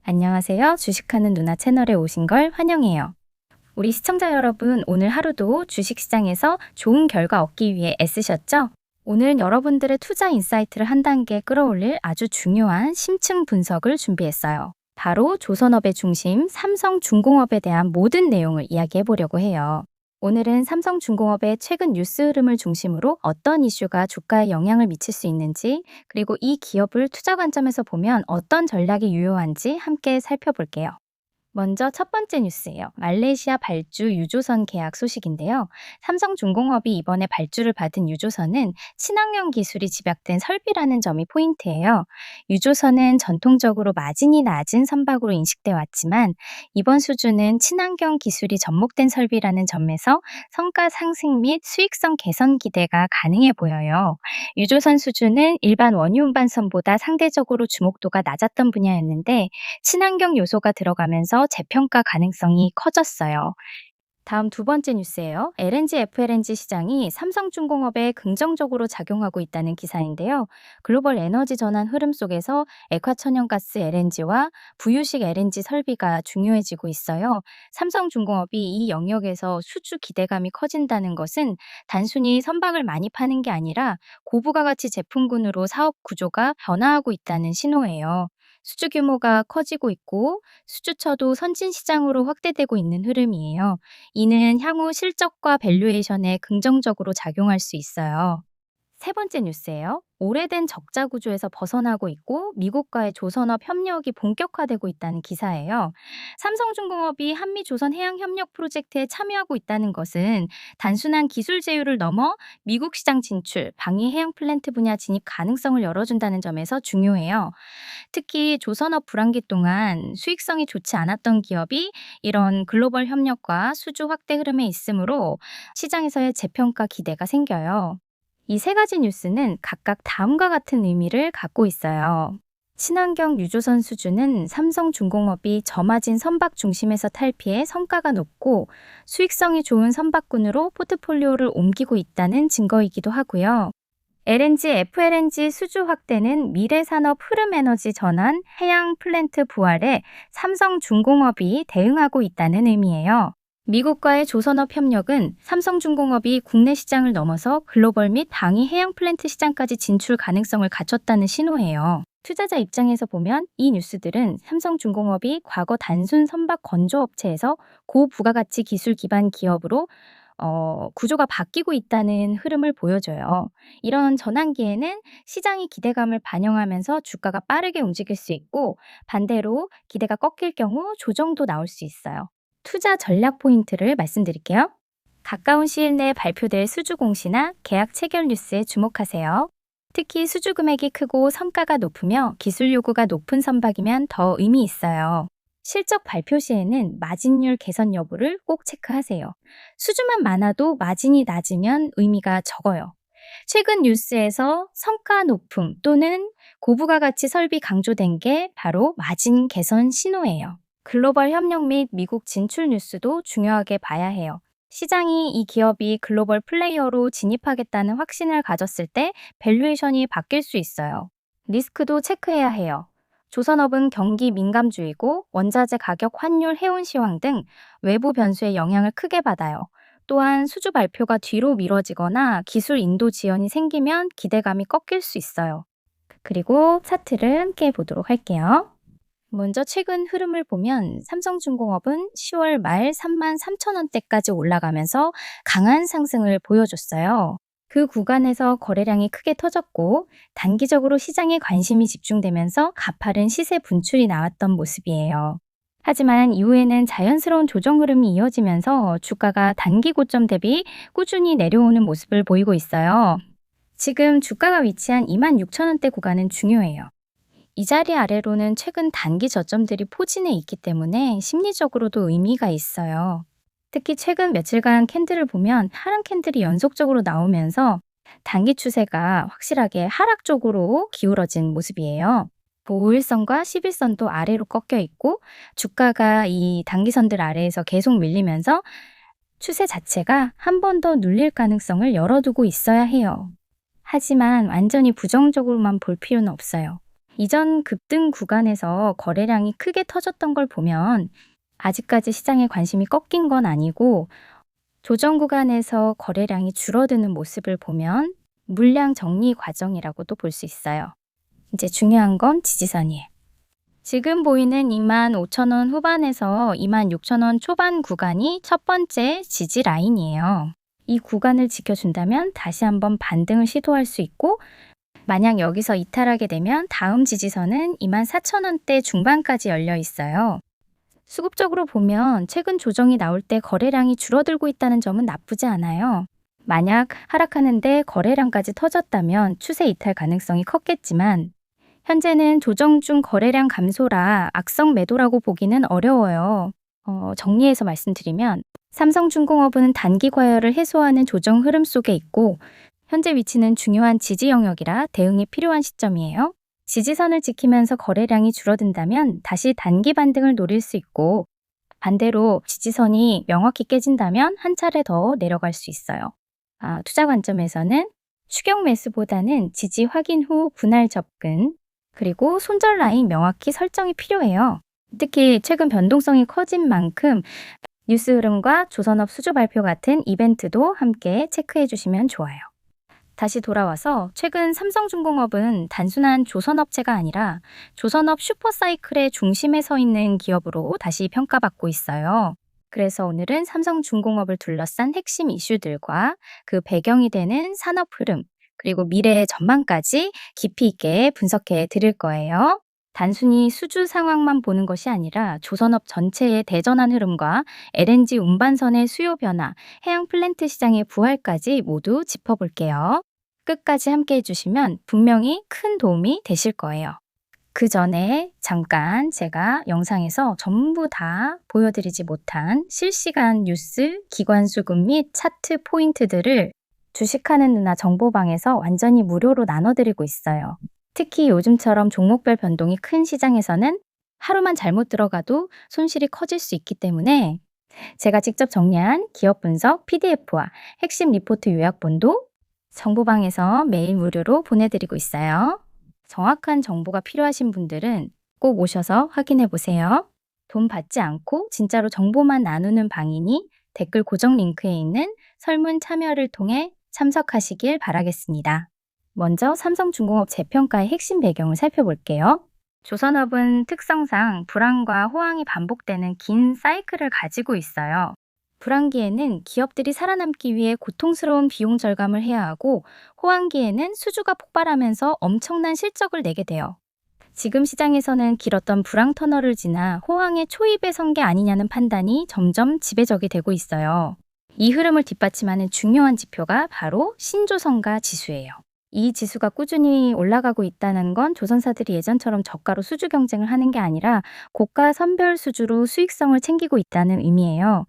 안녕하세요. 주식하는 누나 채널에 오신 걸 환영해요. 우리 시청자 여러분, 오늘 하루도 주식시장에서 좋은 결과 얻기 위해 애쓰셨죠? 오늘 여러분들의 투자 인사이트를 한 단계 끌어올릴 아주 중요한 심층 분석을 준비했어요. 바로 조선업의 중심 삼성중공업에 대한 모든 내용을 이야기해 보려고 해요. 오늘은 삼성중공업의 최근 뉴스 흐름을 중심으로 어떤 이슈가 주가에 영향을 미칠 수 있는지, 그리고 이 기업을 투자 관점에서 보면 어떤 전략이 유효한지 함께 살펴볼게요. 먼저 첫 번째 뉴스예요. 말레이시아 발주 유조선 계약 소식인데요. 삼성중공업이 이번에 발주를 받은 유조선은 친환경 기술이 집약된 설비라는 점이 포인트예요. 유조선은 전통적으로 마진이 낮은 선박으로 인식돼 왔지만 이번 수주는 친환경 기술이 접목된 설비라는 점에서 성과 상승 및 수익성 개선 기대가 가능해 보여요. 유조선 수주는 일반 원유 운반선보다 상대적으로 주목도가 낮았던 분야였는데 친환경 요소가 들어가면서 재평가 가능성이 커졌어요. 다음 두 번째 뉴스예요. LNG, FLNG 시장이 삼성중공업에 긍정적으로 작용하고 있다는 기사인데요. 글로벌 에너지 전환 흐름 속에서 액화천연가스 LNG와 부유식 LNG 설비가 중요해지고 있어요. 삼성중공업이 이 영역에서 수주 기대감이 커진다는 것은 단순히 선박을 많이 파는 게 아니라 고부가가치 제품군으로 사업 구조가 변화하고 있다는 신호예요. 수주 규모가 커지고 있고 수주처도 선진 시장으로 확대되고 있는 흐름이에요. 이는 향후 실적과 밸류에이션에 긍정적으로 작용할 수 있어요. 세 번째 뉴스예요. 오래된 적자 구조에서 벗어나고 있고 미국과의 조선업 협력이 본격화되고 있다는 기사예요. 삼성중공업이 한미조선 해양협력 프로젝트에 참여하고 있다는 것은 단순한 기술 제휴를 넘어 미국 시장 진출, 방위 해양 플랜트 분야 진입 가능성을 열어준다는 점에서 중요해요. 특히 조선업 불황기 동안 수익성이 좋지 않았던 기업이 이런 글로벌 협력과 수주 확대 흐름에 있으므로 시장에서의 재평가 기대가 생겨요. 이 세 가지 뉴스는 각각 다음과 같은 의미를 갖고 있어요. 친환경 유조선 수주는 삼성중공업이 저마진 선박 중심에서 탈피해 성과가 높고 수익성이 좋은 선박군으로 포트폴리오를 옮기고 있다는 증거이기도 하고요. LNG, FLNG 수주 확대는 미래 산업 흐름 에너지 전환, 해양 플랜트 부활에 삼성중공업이 대응하고 있다는 의미예요. 미국과의 조선업 협력은 삼성중공업이 국내 시장을 넘어서 글로벌 및 방위 해양 플랜트 시장까지 진출 가능성을 갖췄다는 신호예요. 투자자 입장에서 보면 이 뉴스들은 삼성중공업이 과거 단순 선박 건조 업체에서 고부가가치 기술 기반 기업으로 구조가 바뀌고 있다는 흐름을 보여줘요. 이런 전환기에는 시장이 기대감을 반영하면서 주가가 빠르게 움직일 수 있고 반대로 기대가 꺾일 경우 조정도 나올 수 있어요. 투자 전략 포인트를 말씀드릴게요. 가까운 시일 내에 발표될 수주 공시나 계약 체결 뉴스에 주목하세요. 특히 수주 금액이 크고 성과가 높으며 기술 요구가 높은 선박이면 더 의미 있어요. 실적 발표 시에는 마진율 개선 여부를 꼭 체크하세요. 수주만 많아도 마진이 낮으면 의미가 적어요. 최근 뉴스에서 성과 높음 또는 고부가가치 설비 강조된 게 바로 마진 개선 신호예요. 글로벌 협력 및 미국 진출 뉴스도 중요하게 봐야 해요. 시장이 이 기업이 글로벌 플레이어로 진입하겠다는 확신을 가졌을 때 밸류에이션이 바뀔 수 있어요. 리스크도 체크해야 해요. 조선업은 경기 민감주이고 원자재 가격, 환율, 해운 시황 등 외부 변수의 영향을 크게 받아요. 또한 수주 발표가 뒤로 미뤄지거나 기술 인도 지연이 생기면 기대감이 꺾일 수 있어요. 그리고 차트를 함께 보도록 할게요. 먼저 최근 흐름을 보면 삼성중공업은 10월 말 33,000원대까지 올라가면서 강한 상승을 보여줬어요. 그 구간에서 거래량이 크게 터졌고 단기적으로 시장에 관심이 집중되면서 가파른 시세 분출이 나왔던 모습이에요. 하지만 이후에는 자연스러운 조정 흐름이 이어지면서 주가가 단기 고점 대비 꾸준히 내려오는 모습을 보이고 있어요. 지금 주가가 위치한 26,000원대 구간은 중요해요. 이 자리 아래로는 최근 단기 저점들이 포진해 있기 때문에 심리적으로도 의미가 있어요. 특히 최근 며칠간 캔들을 보면 하락 캔들이 연속적으로 나오면서 단기 추세가 확실하게 하락 쪽으로 기울어진 모습이에요. 5일선과 11선도 아래로 꺾여 있고 주가가 이 단기선들 아래에서 계속 밀리면서 추세 자체가 한 번 더 눌릴 가능성을 열어두고 있어야 해요. 하지만 완전히 부정적으로만 볼 필요는 없어요. 이전 급등 구간에서 거래량이 크게 터졌던 걸 보면 아직까지 시장의 관심이 꺾인 건 아니고 조정 구간에서 거래량이 줄어드는 모습을 보면 물량 정리 과정이라고도 볼 수 있어요. 이제 중요한 건 지지선이에요. 지금 보이는 25,000원 후반에서 26,000원 초반 구간이 첫 번째 지지 라인이에요. 이 구간을 지켜준다면 다시 한번 반등을 시도할 수 있고, 만약 여기서 이탈하게 되면 다음 지지선은 24,000원대 중반까지 열려 있어요. 수급적으로 보면 최근 조정이 나올 때 거래량이 줄어들고 있다는 점은 나쁘지 않아요. 만약 하락하는데 거래량까지 터졌다면 추세 이탈 가능성이 컸겠지만 현재는 조정 중 거래량 감소라 악성 매도라고 보기는 어려워요. 정리해서 말씀드리면 삼성중공업은 단기 과열을 해소하는 조정 흐름 속에 있고 현재 위치는 중요한 지지 영역이라 대응이 필요한 시점이에요. 지지선을 지키면서 거래량이 줄어든다면 다시 단기 반등을 노릴 수 있고 반대로 지지선이 명확히 깨진다면 한 차례 더 내려갈 수 있어요. 투자 관점에서는 추격 매수보다는 지지 확인 후 분할 접근 그리고 손절 라인 명확히 설정이 필요해요. 특히 최근 변동성이 커진 만큼 뉴스 흐름과 조선업 수주 발표 같은 이벤트도 함께 체크해 주시면 좋아요. 다시 돌아와서 최근 삼성중공업은 단순한 조선업체가 아니라 조선업 슈퍼사이클의 중심에 서 있는 기업으로 다시 평가받고 있어요. 그래서 오늘은 삼성중공업을 둘러싼 핵심 이슈들과 그 배경이 되는 산업 흐름, 그리고 미래의 전망까지 깊이 있게 분석해 드릴 거예요. 단순히 수주 상황만 보는 것이 아니라 조선업 전체의 대전환 흐름과 LNG 운반선의 수요 변화, 해양 플랜트 시장의 부활까지 모두 짚어볼게요. 끝까지 함께 해주시면 분명히 큰 도움이 되실 거예요. 그 전에 잠깐 제가 영상에서 전부 다 보여드리지 못한 실시간 뉴스, 기관 수급 및 차트 포인트들을 주식하는 누나 정보방에서 완전히 무료로 나눠드리고 있어요. 특히 요즘처럼 종목별 변동이 큰 시장에서는 하루만 잘못 들어가도 손실이 커질 수 있기 때문에 제가 직접 정리한 기업 분석 PDF와 핵심 리포트 요약본도 정보방에서 매일 무료로 보내드리고 있어요. 정확한 정보가 필요하신 분들은 꼭 오셔서 확인해 보세요. 돈 받지 않고 진짜로 정보만 나누는 방이니 댓글 고정 링크에 있는 설문 참여를 통해 참석하시길 바라겠습니다. 먼저 삼성중공업 재평가의 핵심 배경을 살펴볼게요. 조선업은 특성상 불황과 호황이 반복되는 긴 사이클을 가지고 있어요. 불황기에는 기업들이 살아남기 위해 고통스러운 비용 절감을 해야 하고 호황기에는 수주가 폭발하면서 엄청난 실적을 내게 돼요. 지금 시장에서는 길었던 불황 터널을 지나 호황의 초입에 선 게 아니냐는 판단이 점점 지배적이 되고 있어요. 이 흐름을 뒷받침하는 중요한 지표가 바로 신조선가 지수예요. 이 지수가 꾸준히 올라가고 있다는 건 조선사들이 예전처럼 저가로 수주 경쟁을 하는 게 아니라 고가 선별 수주로 수익성을 챙기고 있다는 의미예요.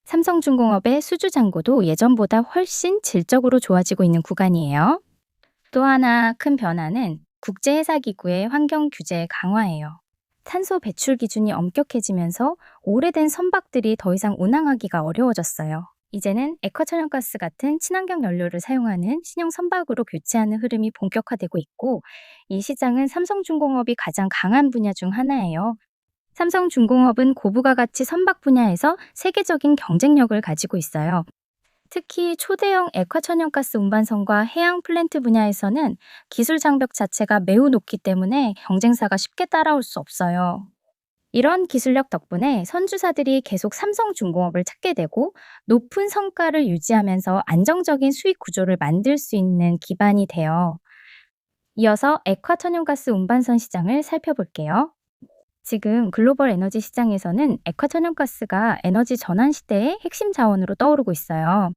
삼성중공업의 수주 잔고도 예전보다 훨씬 질적으로 좋아지고 있는 구간이에요. 또 하나 큰 변화는 국제해사기구의 환경 규제 강화예요. 탄소 배출 기준이 엄격해지면서 오래된 선박들이 더 이상 운항하기가 어려워졌어요. 이제는 액화천연가스 같은 친환경 연료를 사용하는 신형 선박으로 교체하는 흐름이 본격화되고 있고 이 시장은 삼성중공업이 가장 강한 분야 중 하나예요. 삼성중공업은 고부가 가치 선박 분야에서 세계적인 경쟁력을 가지고 있어요. 특히 초대형 액화천연가스 운반선과 해양 플랜트 분야에서는 기술 장벽 자체가 매우 높기 때문에 경쟁사가 쉽게 따라올 수 없어요. 이런 기술력 덕분에 선주사들이 계속 삼성중공업을 찾게 되고 높은 성과를 유지하면서 안정적인 수익 구조를 만들 수 있는 기반이 돼요. 이어서 액화천연가스 운반선 시장을 살펴볼게요. 지금 글로벌 에너지 시장에서는 액화천연가스가 에너지 전환 시대의 핵심 자원으로 떠오르고 있어요.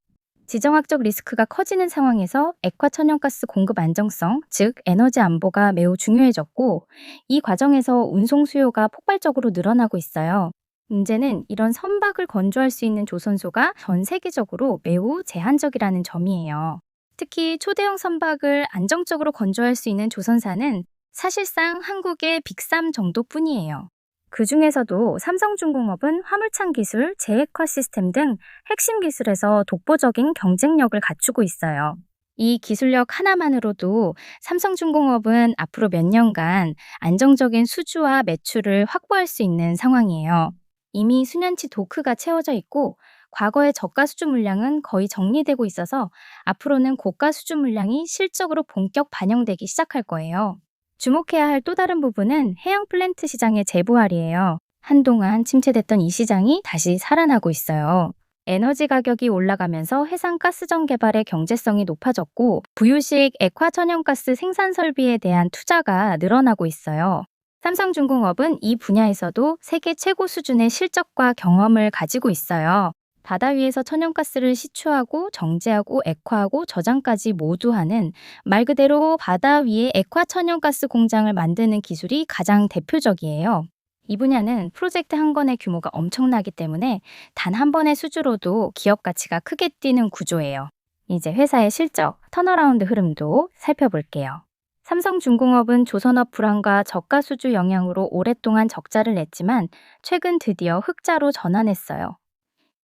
지정학적 리스크가 커지는 상황에서 액화천연가스 공급 안정성, 즉 에너지 안보가 매우 중요해졌고 이 과정에서 운송 수요가 폭발적으로 늘어나고 있어요. 문제는 이런 선박을 건조할 수 있는 조선소가 전 세계적으로 매우 제한적이라는 점이에요. 특히 초대형 선박을 안정적으로 건조할 수 있는 조선사는 사실상 한국의 빅3 정도뿐이에요. 그 중에서도 삼성중공업은 화물창 기술, 제액화 시스템 등 핵심 기술에서 독보적인 경쟁력을 갖추고 있어요. 이 기술력 하나만으로도 삼성중공업은 앞으로 몇 년간 안정적인 수주와 매출을 확보할 수 있는 상황이에요. 이미 수년치 도크가 채워져 있고 과거의 저가 수주 물량은 거의 정리되고 있어서 앞으로는 고가 수주 물량이 실적으로 본격 반영되기 시작할 거예요. 주목해야 할 또 다른 부분은 해양 플랜트 시장의 재부활이에요. 한동안 침체됐던 이 시장이 다시 살아나고 있어요. 에너지 가격이 올라가면서 해상가스전 개발의 경제성이 높아졌고 부유식 액화 천연가스 생산 설비에 대한 투자가 늘어나고 있어요. 삼성중공업은 이 분야에서도 세계 최고 수준의 실적과 경험을 가지고 있어요. 바다 위에서 천연가스를 시추하고 정제하고 액화하고 저장까지 모두 하는 말 그대로 바다 위에 액화 천연가스 공장을 만드는 기술이 가장 대표적이에요. 이 분야는 프로젝트 한 건의 규모가 엄청나기 때문에 단 한 번의 수주로도 기업 가치가 크게 뛰는 구조예요. 이제 회사의 실적, 턴어라운드 흐름도 살펴볼게요. 삼성중공업은 조선업 불황과 저가 수주 영향으로 오랫동안 적자를 냈지만 최근 드디어 흑자로 전환했어요.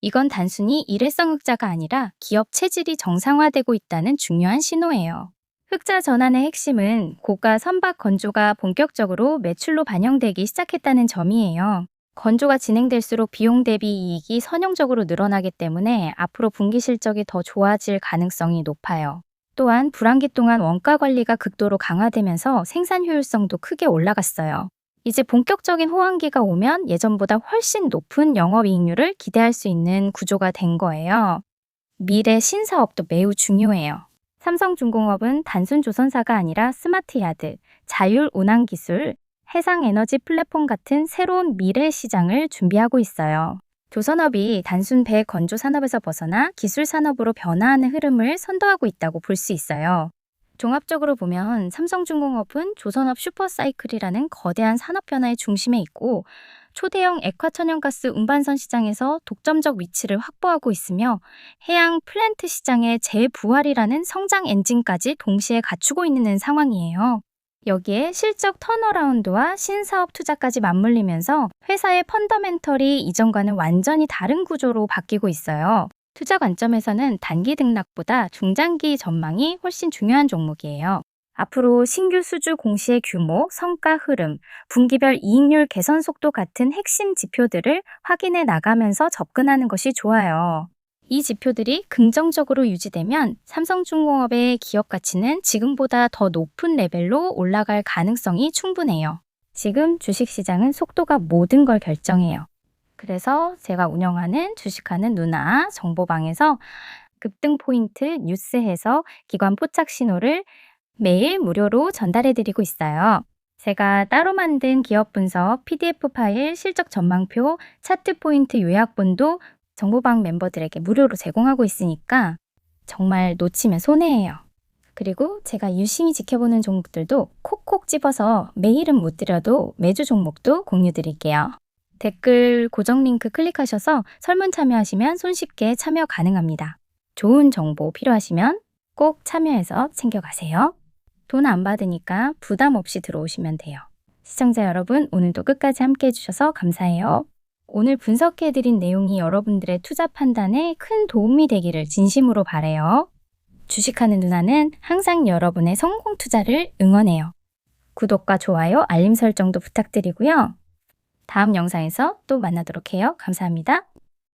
이건 단순히 일회성 흑자가 아니라 기업 체질이 정상화되고 있다는 중요한 신호예요. 흑자 전환의 핵심은 고가 선박 건조가 본격적으로 매출로 반영되기 시작했다는 점이에요. 건조가 진행될수록 비용 대비 이익이 선형적으로 늘어나기 때문에 앞으로 분기 실적이 더 좋아질 가능성이 높아요. 또한 불황기 동안 원가 관리가 극도로 강화되면서 생산 효율성도 크게 올라갔어요. 이제 본격적인 호황기가 오면 예전보다 훨씬 높은 영업이익률을 기대할 수 있는 구조가 된 거예요. 미래 신사업도 매우 중요해요. 삼성중공업은 단순 조선사가 아니라 스마트야드, 자율운항기술, 해상에너지 플랫폼 같은 새로운 미래 시장을 준비하고 있어요. 조선업이 단순 배 건조 산업에서 벗어나 기술 산업으로 변화하는 흐름을 선도하고 있다고 볼 수 있어요. 종합적으로 보면 삼성중공업은 조선업 슈퍼사이클이라는 거대한 산업 변화의 중심에 있고 초대형 액화천연가스 운반선 시장에서 독점적 위치를 확보하고 있으며 해양 플랜트 시장의 재부활이라는 성장 엔진까지 동시에 갖추고 있는 상황이에요. 여기에 실적 턴어라운드와 신사업 투자까지 맞물리면서 회사의 펀더멘털이 이전과는 완전히 다른 구조로 바뀌고 있어요. 투자 관점에서는 단기 등락보다 중장기 전망이 훨씬 중요한 종목이에요. 앞으로 신규 수주 공시의 규모, 성과 흐름, 분기별 이익률 개선 속도 같은 핵심 지표들을 확인해 나가면서 접근하는 것이 좋아요. 이 지표들이 긍정적으로 유지되면 삼성중공업의 기업 가치는 지금보다 더 높은 레벨로 올라갈 가능성이 충분해요. 지금 주식시장은 속도가 모든 걸 결정해요. 그래서 제가 운영하는 주식하는 누나 정보방에서 급등 포인트 뉴스 해석 기관 포착 신호를 매일 무료로 전달해드리고 있어요. 제가 따로 만든 기업 분석 PDF 파일, 실적 전망표, 차트 포인트 요약본도 정보방 멤버들에게 무료로 제공하고 있으니까 정말 놓치면 손해예요. 그리고 제가 유심히 지켜보는 종목들도 콕콕 집어서 매일은 못 드려도 매주 종목도 공유 드릴게요. 댓글 고정 링크 클릭하셔서 설문 참여하시면 손쉽게 참여 가능합니다. 좋은 정보 필요하시면 꼭 참여해서 챙겨가세요. 돈 안 받으니까 부담 없이 들어오시면 돼요. 시청자 여러분, 오늘도 끝까지 함께 해주셔서 감사해요. 오늘 분석해드린 내용이 여러분들의 투자 판단에 큰 도움이 되기를 진심으로 바라요. 주식하는 누나는 항상 여러분의 성공 투자를 응원해요. 구독과 좋아요, 알림 설정도 부탁드리고요. 다음 영상에서 또 만나도록 해요. 감사합니다.